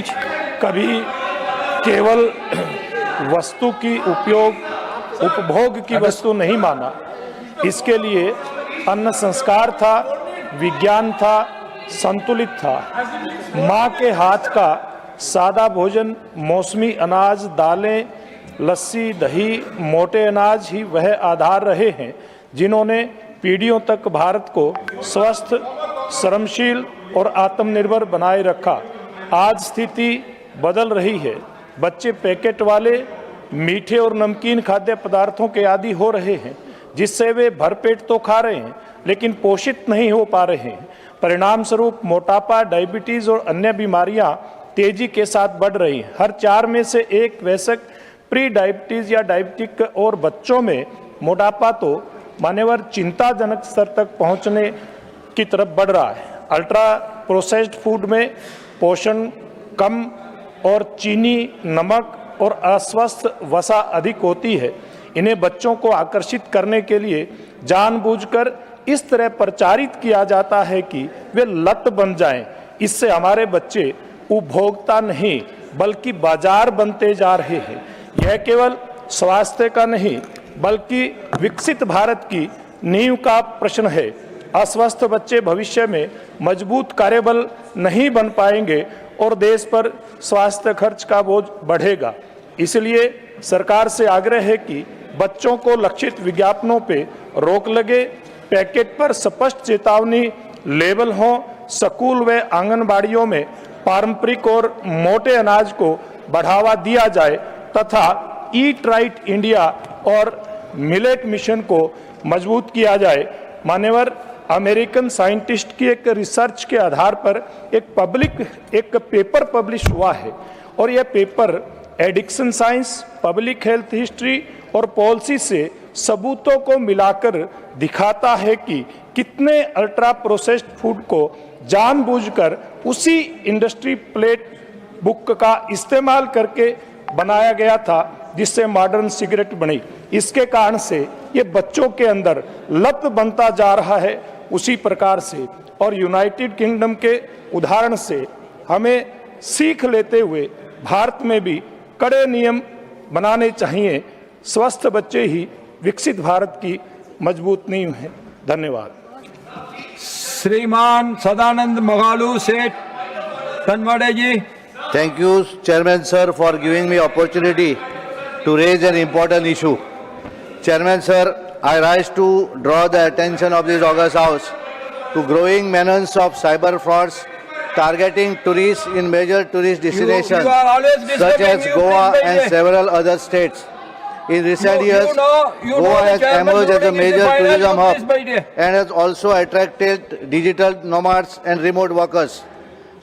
कभी केवल वस्तु की उपभोग की वस्तु नहीं माना। इसके लिए अन्न संस्कार था, विज्ञान था, संतुलित था। माँ के हाथ का सादा भोजन, मौसमी अनाज, दालें, लस्सी, दही, मोटे अनाज ही वह आधार रहे हैं जिन्होंने पीढ़ियों तक भारत को स्वस्थ, श्रमशील और आत्मनिर्भर बनाए रखा। आज स्थिति बदल रही है। बच्चे पैकेट वाले मीठे और नमकीन खाद्य पदार्थों के आदी हो रहे हैं, जिससे वे भरपेट तो खा रहे हैं लेकिन पोषित नहीं हो पा रहे हैं। परिणाम स्वरूप मोटापा, डायबिटीज और अन्य बीमारियां तेजी के साथ बढ़ रही हैं। हर 4 में से एक वयस्क प्री डायबिटीज या डायबिटिक और बच्चों में मोटापा तो मान्यवर चिंताजनक स्तर तक पहुंचने की तरफ बढ़ रहा है। अल्ट्रा प्रोसेस्ड फूड में पोषण कम और चीनी, नमक और अस्वस्थ वसा अधिक होती है। इन्हें बच्चों को आकर्षित करने के लिए जानबूझकर इस तरह प्रचारित किया जाता है कि वे लत बन जाएं। इससे हमारे बच्चे उपभोक्ता नहीं बल्कि बाजार बनते जा रहे हैं। यह केवल स्वास्थ्य का नहीं बल्कि विकसित भारत की नींव का प्रश्न है। अस्वस्थ बच्चे भविष्य में मजबूत कार्यबल नहीं बन पाएंगे और देश पर स्वास्थ्य खर्च का बोझ बढ़ेगा। इसलिए सरकार से आग्रह है कि बच्चों को लक्षित विज्ञापनों पे रोक लगे, पैकेट पर स्पष्ट चेतावनी लेबल हो, स्कूल व आंगनबाड़ियों में पारंपरिक और मोटे अनाज को बढ़ावा दिया जाए तथा ईट राइट इंडिया और मिलेट मिशन को मजबूत किया जाए। मान्यवर अमेरिकन साइंटिस्ट की एक रिसर्च के आधार पर एक पेपर पब्लिश हुआ है और यह paper addiction science, public health history और पॉलिसी से सबूतों को मिलाकर दिखाता है कि कितने अल्ट्रा प्रोसेस्ड फूड को जानबूझकर उसी इंडस्ट्री प्लेट बुक का इस्तेमाल करके बनाया गया था जिससे मॉडर्न सिगरेट बनी। इसके कारण से ये बच्चों के अंदर लत बनता जा रहा है। उसी प्रकार से और यूनाइटेड किंगडम के उदाहरण से हमें सीख लेते हुए भारत में भी कड़े नियम बनाने चाहिए। स्वस्थ बच्चे ही विकसित भारत की मजबूत नींव है। धन्यवाद। श्रीमान सदानंद मगालू सेठ तनवाड़े जी। Thank you, Chairman Sir, for giving me opportunity to raise an important issue. Chairman Sir, I rise to draw the attention of this August House to growing menace of cyber frauds targeting tourists in major tourist destinations such as Goa and several other states. In recent years, Goa has emerged as a major tourism hub and has also attracted digital nomads and remote workers.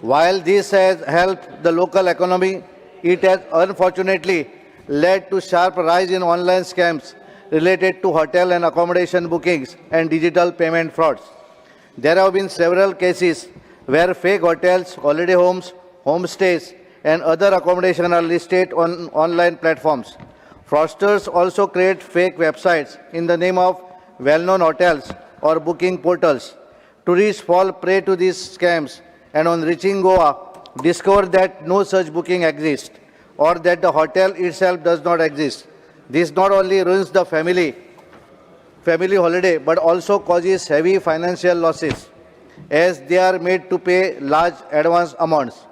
While this has helped the local economy, it has unfortunately led to sharp rise in online scams related to hotel and accommodation bookings and digital payment frauds. There have been several cases where fake hotels, holiday homes, homestays, and other accommodation are listed on online platforms. Fraudsters also create fake websites in the name of well-known hotels or booking portals. Tourists fall prey to these scams and on reaching Goa, discover that no such booking exists or that the hotel itself does not exist. This not only ruins the family holiday but also causes heavy financial losses as they are made to pay large advance amounts.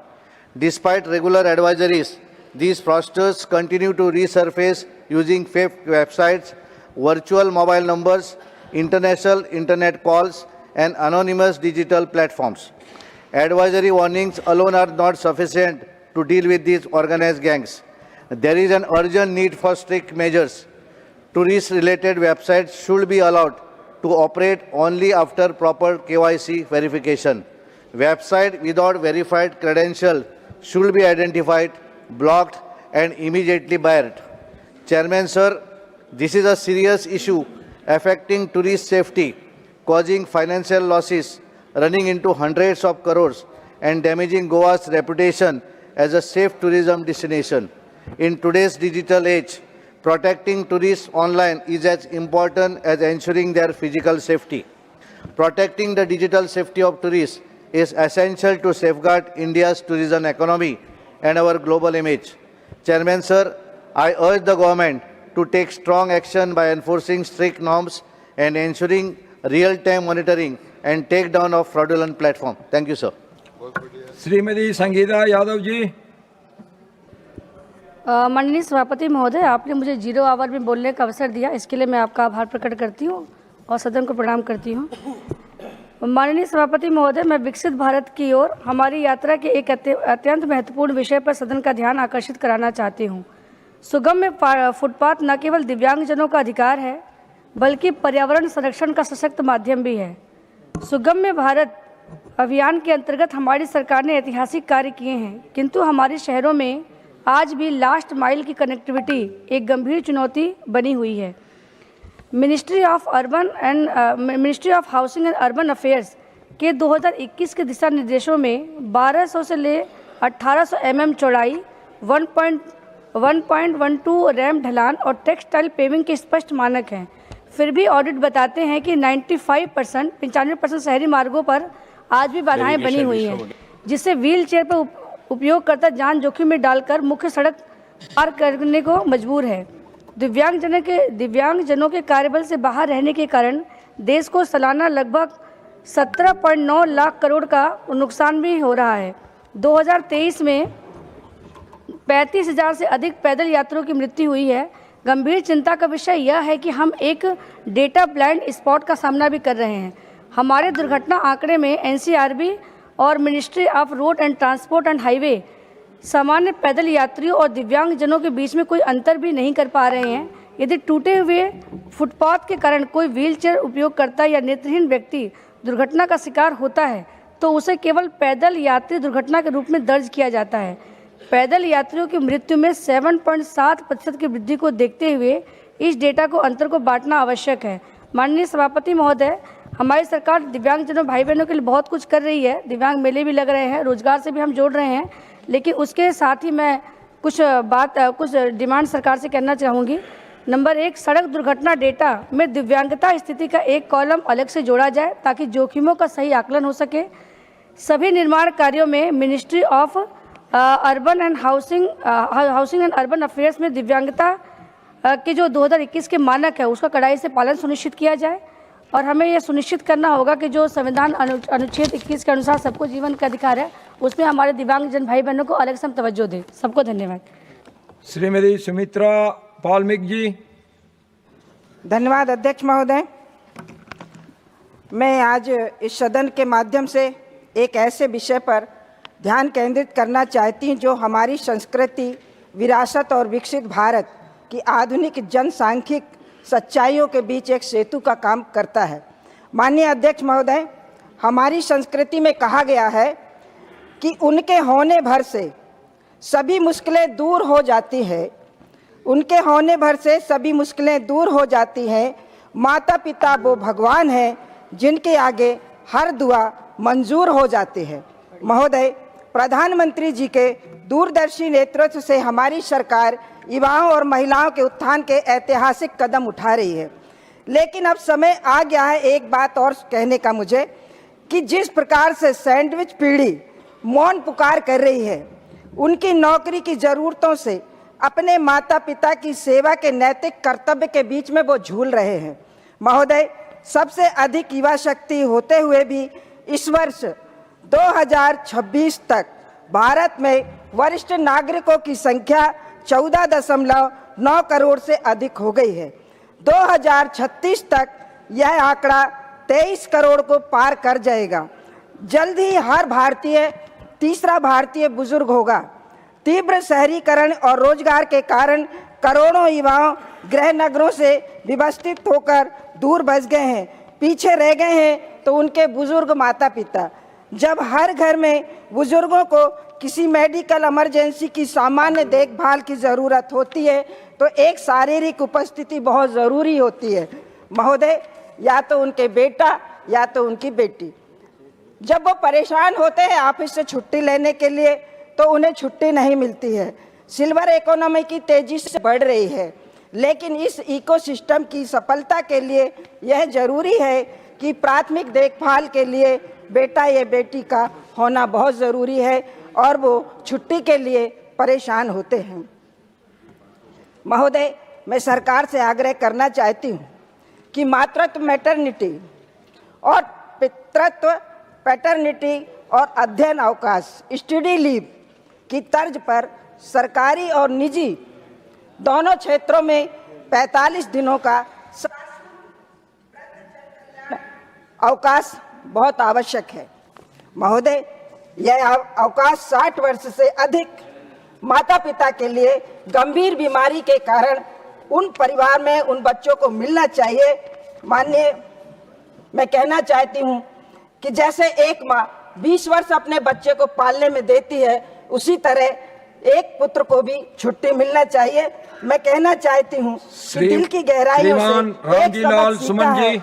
Despite regular advisories, these fraudsters continue to resurface using fake websites, virtual mobile numbers, international internet calls, and anonymous digital platforms. Advisory warnings alone are not sufficient to deal with these organized gangs. There is an urgent need for strict measures. Tourist-related websites should be allowed to operate only after proper KYC verification. Websites without verified credentials should be identified, blocked, and immediately barred. Chairman, sir, this is a serious issue affecting tourist safety, causing financial losses running into hundreds of crores and damaging Goa's reputation as a safe tourism destination. In today's digital age, protecting tourists online is as important as ensuring their physical safety. Protecting the digital safety of tourists is essential to safeguard India's tourism economy and our global image. Chairman Sir, I urge the government to take strong action by enforcing strict norms and ensuring real-time monitoring and takedown of fraudulent platform. Thank you, sir. Shrimati Sangeeta Yadav ji. माननीय सभापति महोदय, आपने मुझे 0 our में बोलने का अवसर दिया, इसके लिए मैं आपका आभार प्रकट करती हूँ और सदन को प्रणाम करती हूँ। माननीय सभापति महोदय, मैं विकसित भारत की ओर हमारी यात्रा के एक अत्यंत महत्वपूर्ण विषय पर सदन का ध्यान आकर्षित कराना चाहती हूँ। सुगम्य फुटपाथ न केवल दिव्यांगजनों का अधिकार है, बल्कि पर्यावरण संरक्षण का सशक्त माध्यम भी है। सुगम्य भारत अभियान के अंतर्गत हमारी सरकार ने ऐतिहासिक कार्य किए हैं, किंतु हमारे शहरों में आज भी लास्ट माइल की कनेक्टिविटी एक गंभीर चुनौती बनी हुई है। Ministry of housing and urban affairs के 2021 के दिशा निर्देशों में 1200 से ले 1800 mm चौड़ाई, 1.12 रैम्प ढलान और टेक्सटाइल पेविंग के स्पष्ट मानक हैं। फिर भी ऑडिट बताते हैं कि 95% शहरी मार्गों पर आज भी बाधाएं बनी हुई हैं, जिससे व्हील चेयर पर उपयोगकर्ता जान जोखिम में डालकर मुख्य सड़क पार करने को मजबूर है। दिव्यांगजनों के कार्यबल से बाहर रहने के कारण देश को सालाना लगभग 17.9 लाख करोड़ का नुकसान भी हो रहा है। 2023 में 35,000 से अधिक पैदल यात्रियों की मृत्यु हुई है। गंभीर चिंता का विषय यह है कि हम एक डेटा ब्लाइंड स्पॉट का सामना भी कर रहे हैं। हमारे दुर्घटना आंकड़े में एनसीआरबी और ministry of road and transport and highway सामान्य पैदल यात्रियों और दिव्यांगजनों के बीच में कोई अंतर भी नहीं कर पा रहे हैं। यदि टूटे हुए फुटपाथ के कारण कोई व्हीलचेयर उपयोगकर्ता या नेत्रहीन व्यक्ति दुर्घटना का शिकार होता है, तो उसे केवल पैदल यात्री दुर्घटना के रूप में दर्ज किया जाता है। पैदल यात्रियों की मृत्यु में 7.7% की वृद्धि को देखते हुए इस डेटा को अंतर को बांटना आवश्यक है। माननीय सभापति महोदय, हमारी सरकार दिव्यांगजनों भाई बहनों के लिए बहुत कुछ कर रही है। दिव्यांग मेले भी लग रहे हैं, रोजगार से भी हम जोड़ रहे हैं, लेकिन उसके साथ ही मैं कुछ डिमांड सरकार से करना चाहूँगी। नंबर 1, सड़क दुर्घटना डेटा में दिव्यांगता स्थिति का एक कॉलम अलग से जोड़ा जाए ताकि जोखिमों का सही आकलन हो सके। सभी निर्माण कार्यों में ministry of housing and urban affairs में दिव्यांगता के जो 2021 के मानक है उसका कड़ाई से पालन सुनिश्चित किया जाए। और हमें यह सुनिश्चित करना होगा कि जो संविधान अनुच्छेद 21 के अनुसार सबको जीवन का अधिकार है, उसमें हमारे दिव्यांगजन भाई बहनों को अलग से हम तवज्जो दें। सबको धन्यवाद। श्रीमती सुमित्रा पालमिक जी। धन्यवाद अध्यक्ष महोदय। मैं आज इस सदन के माध्यम से एक ऐसे विषय पर ध्यान केंद्रित करना चाहती हूँ जो हमारी संस्कृति, विरासत और विकसित भारत की आधुनिक जनसांख्यिक सच्चाइयों के बीच एक सेतु का काम करता है। माननीय अध्यक्ष महोदय, हमारी संस्कृति में कहा गया है कि उनके होने भर से सभी मुश्किलें दूर हो जाती हैं। उनके होने भर से सभी मुश्किलें दूर हो जाती हैं। माता पिता वो भगवान हैं जिनके आगे हर दुआ मंजूर हो जाती है। महोदय, प्रधानमंत्री जी के दूरदर्शी नेतृत्व से हमारी सरकार युवाओं और महिलाओं के उत्थान के ऐतिहासिक कदम उठा रही है। लेकिन अब समय आ गया है एक बात और कहने का मुझे, कि जिस प्रकार से सैंडविच पीढ़ी मौन पुकार कर रही है, उनकी नौकरी की ज़रूरतों से अपने माता पिता की सेवा के नैतिक कर्तव्य के बीच में वो झूल रहे हैं। महोदय, सबसे अधिक युवा शक्ति होते हुए भी इस वर्ष 2026 तक भारत में वरिष्ठ नागरिकों की संख्या 14.9 करोड़ से अधिक हो गई है। 2036 तक यह आंकड़ा 23 करोड़ को पार कर जाएगा। जल्द ही हर भारतीय तीसरा भारतीय बुजुर्ग होगा। तीव्र शहरीकरण और रोजगार के कारण करोड़ों युवाओं गृह नगरों से विवस्थित होकर दूर बस गए हैं, पीछे रह गए हैं तो उनके बुजुर्ग माता पिता। जब हर घर में बुजुर्गों को किसी मेडिकल इमरजेंसी की सामान्य देखभाल की ज़रूरत होती है तो एक शारीरिक उपस्थिति बहुत ज़रूरी होती है। महोदय, या तो उनके बेटा या तो उनकी बेटी जब वो परेशान होते हैं ऑफिस से छुट्टी लेने के लिए तो उन्हें छुट्टी नहीं मिलती है। सिल्वर इकोनॉमी की तेज़ी से बढ़ रही है, लेकिन इस इकोसिस्टम की सफलता के लिए यह ज़रूरी है कि प्राथमिक देखभाल के लिए बेटा या बेटी का होना बहुत ज़रूरी है। और वो छुट्टी के लिए परेशान होते हैं। महोदय, मैं सरकार से आग्रह करना चाहती हूँ कि मातृत्व मैटरनिटी और पितृत्व पैटर्निटी और अध्ययन अवकाश स्टडी लीव की तर्ज पर सरकारी और निजी दोनों क्षेत्रों में 45 दिनों का अवकाश बहुत आवश्यक है। महोदय, यह अवकाश 60 वर्ष से अधिक माता पिता के लिए गंभीर बीमारी के कारण उन परिवार में उन बच्चों को मिलना चाहिए। माननीय, मैं कहना चाहती हूँ कि जैसे एक माँ 20 वर्ष अपने बच्चे को पालने में देती है, उसी तरह एक पुत्र को भी छुट्टी मिलना चाहिए। मैं कहना चाहती हूँ कि दिल की गहराइयों से श्रीमान एक रामजी लाल सबक सीखा सुमन है जी।